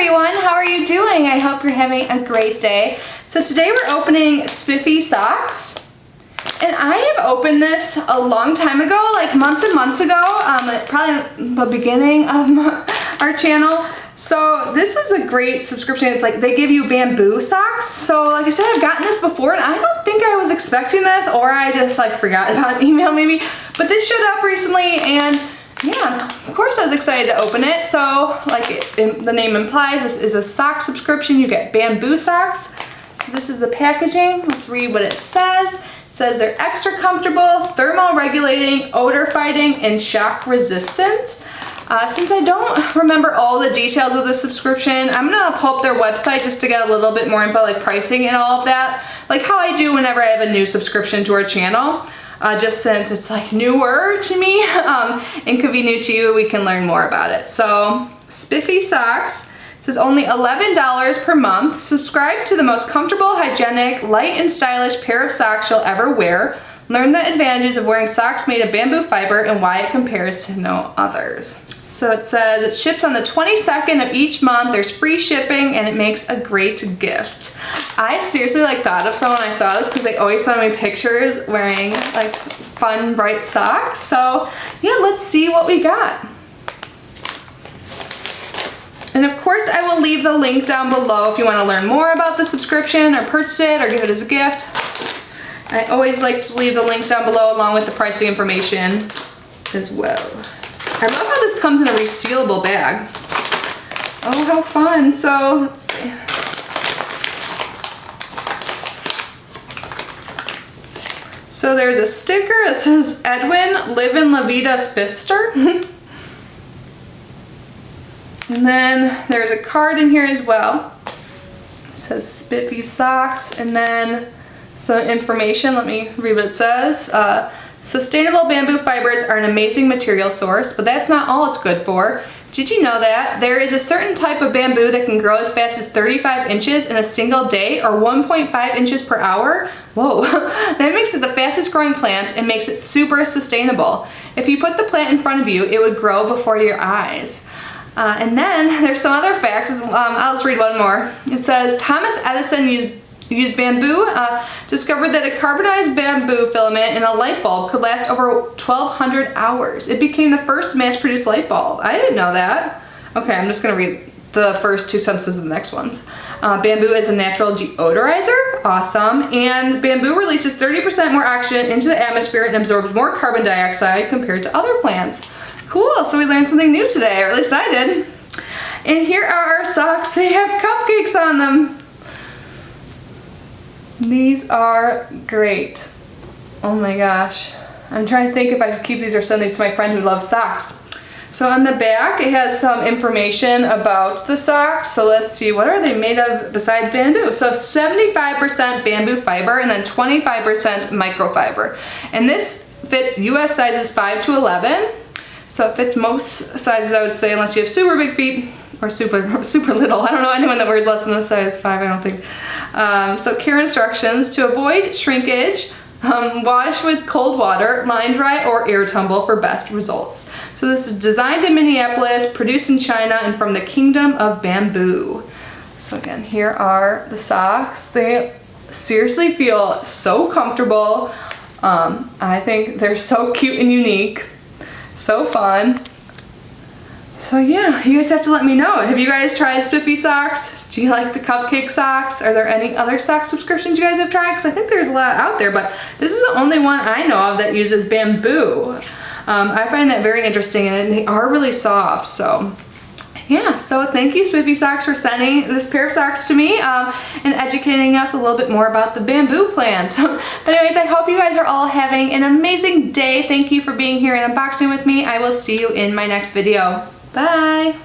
everyone, how are you doing? I hope you're having a great day. So today we're opening Spiffy socks. And I have opened this a long time ago, like months and months ago, probably the beginning of our channel. So this is a great subscription. It's like they give you bamboo socks. So like I said, I've gotten this before and I don't think I was expecting this, or I just like forgot about an email maybe. But this showed up recently and yeah, of course I was excited to open it. So like the name implies, this is a sock subscription. You get bamboo socks. So this is the packaging. Let's read what it says. It says they're extra comfortable, thermal regulating, odor fighting, and shock resistant. Since I don't remember all the details of the subscription, I'm gonna pull up their website just to get a little bit more info, like pricing and all of that, like how I do whenever I have a new subscription to our channel. Just since it's like newer to me and could be new to you, we can learn more about it. So Spiffy socks, it says only $11 per month. Subscribe to the most comfortable, hygienic, light and stylish pair of socks you'll ever wear. Learn the advantages of wearing socks made of bamboo fiber and why it compares to no others. So it says it ships on the 22nd of each month. There's free shipping and it makes a great gift. I seriously thought of someone when I saw this because they always send me pictures wearing like fun bright socks. So yeah, let's see what we got. And of course I will leave the link down below if you want to learn more about the subscription or purchase it or give it as a gift. I always like to leave the link down below along with the pricing information as well. I love how this comes in a resealable bag. Oh, how fun. So, let's see. So there's a sticker that says, Edwin, live in La Vida Spiffster. And then there's a card in here as well. It says Spiffy socks, and then some information. Let me read what it says. Sustainable bamboo fibers are an amazing material source, but that's not all it's good for. Did you know that? There is a certain type of bamboo that can grow as fast as 35 inches in a single day or 1.5 inches per hour? Whoa, that makes it the fastest growing plant and makes it super sustainable. If you put the plant in front of you, it would grow before your eyes. And then there's some other facts. I'll just read one more. It says Thomas Edison used bamboo, discovered that a carbonized bamboo filament in a light bulb could last over 1,200 hours. It became the first mass-produced light bulb. I didn't know that. Okay, I'm just gonna read the first two sentences of the next ones. Bamboo is a natural deodorizer, awesome, and bamboo releases 30% more oxygen into the atmosphere and absorbs more carbon dioxide compared to other plants. Cool, so we learned something new today, or at least I did. And here are our socks. They have cupcakes on them. These are great. Oh my gosh. I'm trying to think if I should keep these or send these to my friend who loves socks. So on the back, it has some information about the socks. So let's see, what are they made of besides bamboo? So 75% bamboo fiber and then 25% microfiber. And this fits US sizes 5 to 11. So it fits most sizes, I would say, unless you have super big feet. Or super little. I don't know anyone that wears less than a size 5, I don't think. So care instructions: to avoid shrinkage, wash with cold water, line dry, or air tumble for best results. So this is designed in Minneapolis, produced in China, and from the Kingdom of Bamboo. So again, here are the socks. They seriously feel so comfortable. I think they're so cute and unique. So fun. So yeah, you guys have to let me know. Have you guys tried Spiffy socks? Do you like the cupcake socks? Are there any other sock subscriptions you guys have tried? Because I think there's a lot out there, but this is the only one I know of that uses bamboo. I find that very interesting and they are really soft. So yeah, so thank you Spiffy socks for sending this pair of socks to me and educating us a little bit more about the bamboo plant. But anyways, I hope you guys are all having an amazing day. Thank you for being here and unboxing with me. I will see you in my next video. Bye!